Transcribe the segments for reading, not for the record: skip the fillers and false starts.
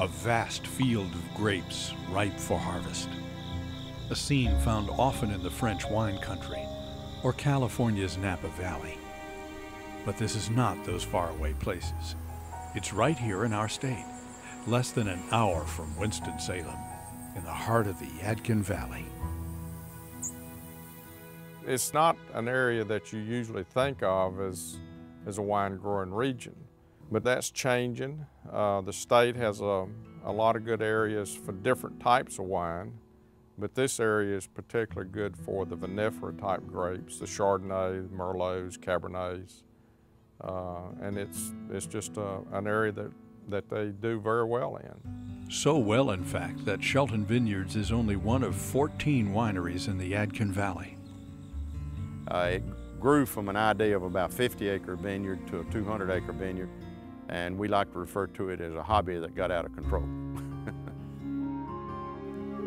a vast field of grapes ripe for harvest. A scene found often in the French wine country or California's Napa Valley. But this is not those faraway places. It's right here in our state, less than an hour from Winston-Salem, in the heart of the Yadkin Valley. It's not an area that you usually think of as a wine growing region, but that's changing. The state has a lot of good areas for different types of wine, but this area is particularly good for the vinifera type grapes, the Chardonnay, Merlots, Cabernets, and it's just an area that they do very well in. So well, in fact, that Shelton Vineyards is only one of 14 wineries in the Yadkin Valley. It grew from an idea of about 50-acre vineyard to a 200-acre vineyard, and we like to refer to it as a hobby that got out of control.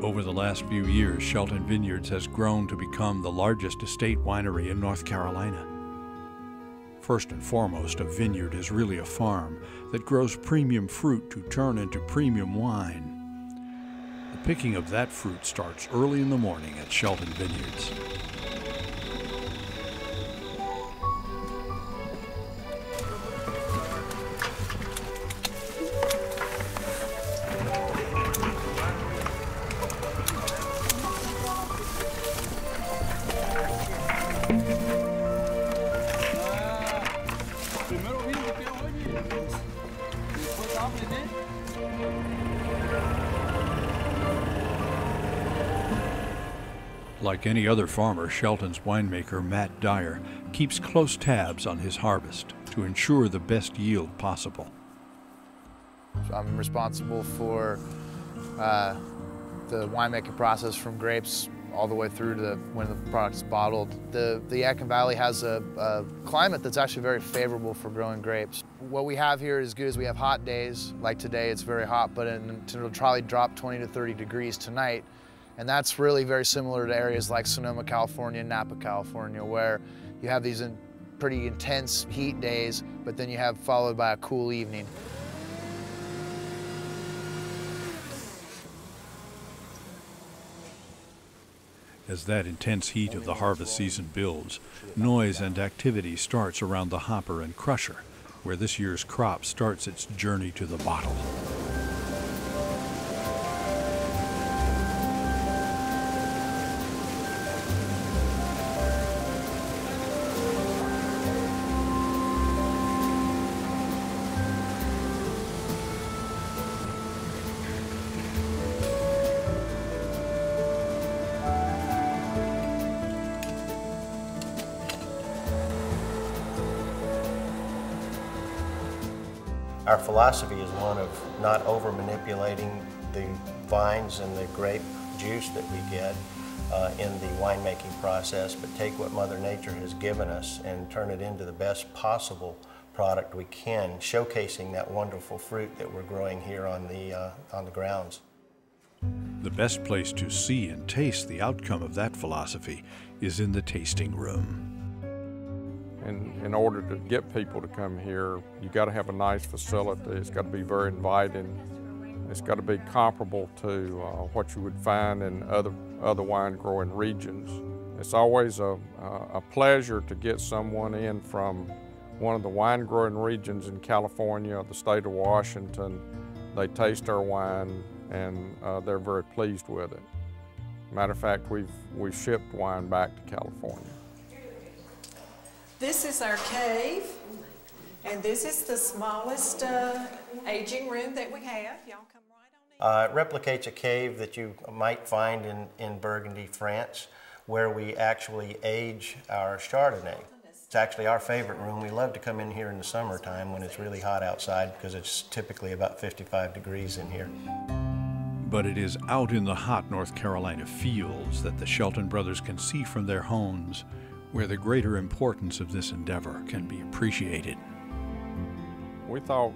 Over the last few years, Shelton Vineyards has grown to become the largest estate winery in North Carolina. First and foremost, a vineyard is really a farm that grows premium fruit to turn into premium wine. The picking of that fruit starts early in the morning at Shelton Vineyards. Like any other farmer, Shelton's winemaker, Matt Dyar, keeps close tabs on his harvest to ensure the best yield possible. I'm responsible for the winemaking process from grapes all the way through to when the product's bottled. The Yadkin Valley has a climate that's actually very favorable for growing grapes. What we have here is good as we have hot days, like today it's very hot, but it'll probably drop 20 to 30 degrees tonight. And that's really very similar to areas like Sonoma, California, Napa, California, where you have these pretty intense heat days, but then you have followed by a cool evening. As that intense heat of the harvest season builds, noise and activity starts around the hopper and crusher, where this year's crop starts its journey to the bottle. Our philosophy is one of not over-manipulating the vines and the grape juice that we get in the winemaking process, but take what Mother Nature has given us and turn it into the best possible product we can, showcasing that wonderful fruit that we're growing here on the grounds. The best place to see and taste the outcome of that philosophy is in the tasting room. In order to get people to come here, you got to have a nice facility. It's got to be very inviting. It's got to be comparable to what you would find in other wine growing regions. It's always a pleasure to get someone in from one of the wine growing regions in California or the state of Washington. They taste our wine and they're very pleased with it. Matter of fact, we've shipped wine back to California. This is our cave, and this is the smallest aging room that we have. Y'all come right on in. It replicates a cave that you might find in Burgundy, France, where we actually age our Chardonnay. It's actually our favorite room. We love to come in here in the summertime when it's really hot outside because it's typically about 55 degrees in here. But it is out in the hot North Carolina fields that the Shelton brothers can see from their homes where the greater importance of this endeavor can be appreciated. We thought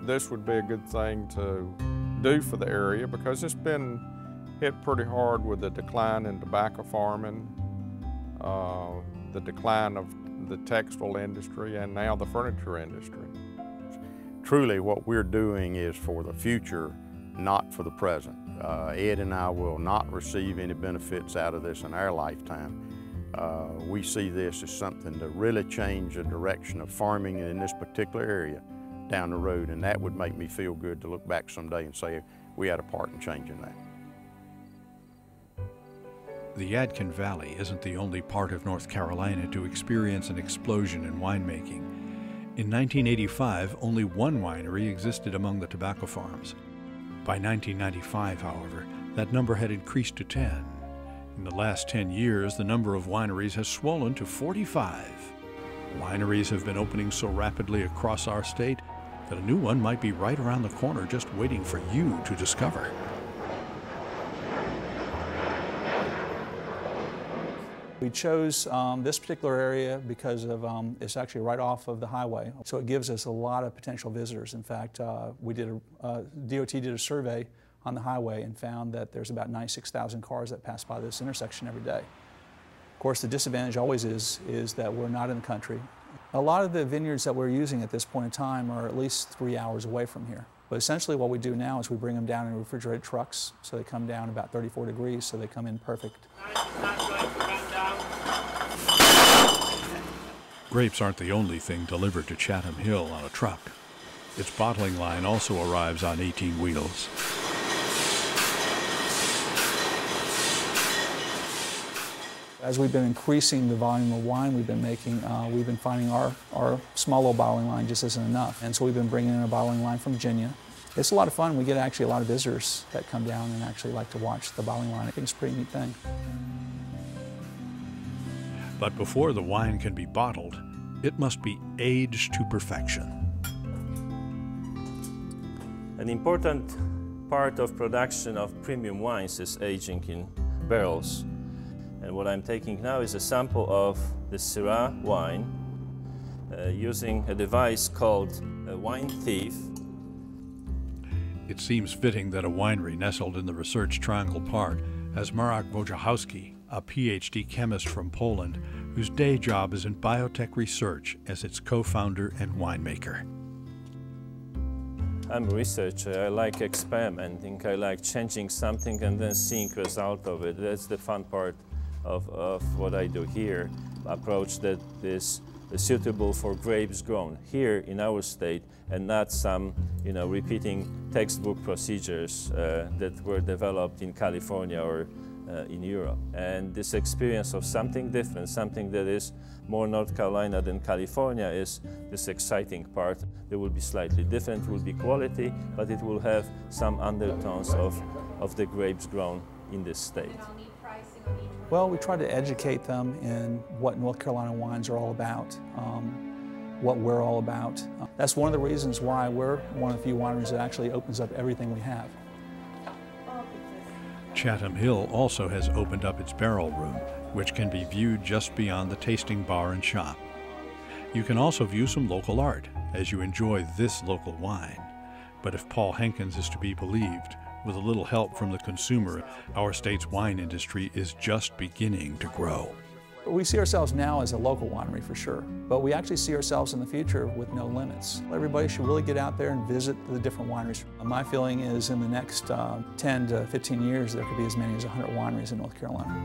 this would be a good thing to do for the area because it's been hit pretty hard with the decline in tobacco farming, the decline of the textile industry, and now the furniture industry. Truly what we're doing is for the future not for the present. Ed and I will not receive any benefits out of this in our lifetime. We see this as something to really change the direction of farming in this particular area down the road, and that would make me feel good to look back someday and say we had a part in changing that. The Yadkin Valley isn't the only part of North Carolina to experience an explosion in winemaking. In 1985, only one winery existed among the tobacco farms. By 1995, however, that number had increased to 10. In the last 10 years, the number of wineries has swollen to 45. Wineries have been opening so rapidly across our state that a new one might be right around the corner just waiting for you to discover. We chose this particular area because of it's actually right off of the highway, so it gives us a lot of potential visitors. In fact, DOT did a survey on the highway and found that there's about 96,000 cars that pass by this intersection every day. Of course, the disadvantage always is that we're not in the country. A lot of the vineyards that we're using at this point in time are at least 3 hours away from here. But essentially what we do now is we bring them down in refrigerated trucks, so they come down about 34 degrees, so they come in perfect. Grapes aren't the only thing delivered to Chatham Hill on a truck. Its bottling line also arrives on 18 wheels. As we've been increasing the volume of wine we've been making, we've been finding our small little bottling line just isn't enough. And so we've been bringing in a bottling line from Virginia. It's a lot of fun. We get actually a lot of visitors that come down and actually like to watch the bottling line. I think it's a pretty neat thing. But before the wine can be bottled, it must be aged to perfection. An important part of production of premium wines is aging in barrels. And what I'm taking now is a sample of the Syrah wine using a device called a wine thief. It seems fitting that a winery nestled in the Research Triangle Park has Marek Wojciechowski, a PhD chemist from Poland, whose day job is in biotech research as its co-founder and winemaker. I'm a researcher. I like experimenting. I like changing something and then seeing the result of it. That's the fun part of what I do here. Approach that is suitable for grapes grown here in our state, and not some, repeating textbook procedures that were developed in California or in Europe. And this experience of something different, something that is more North Carolina than California, is this exciting part. It will be slightly different, it will be quality, but it will have some undertones of the grapes grown in this state. Well, we try to educate them in what North Carolina wines are all about, what we're all about. That's one of the reasons why we're one of the few wineries that actually opens up everything we have. Chatham Hill also has opened up its barrel room, which can be viewed just beyond the tasting bar and shop. You can also view some local art as you enjoy this local wine. But if Paul Henkins is to be believed, with a little help from the consumer, our state's wine industry is just beginning to grow. We see ourselves now as a local winery for sure, but we actually see ourselves in the future with no limits. Everybody should really get out there and visit the different wineries. My feeling is in the next 10 to 15 years, there could be as many as 100 wineries in North Carolina.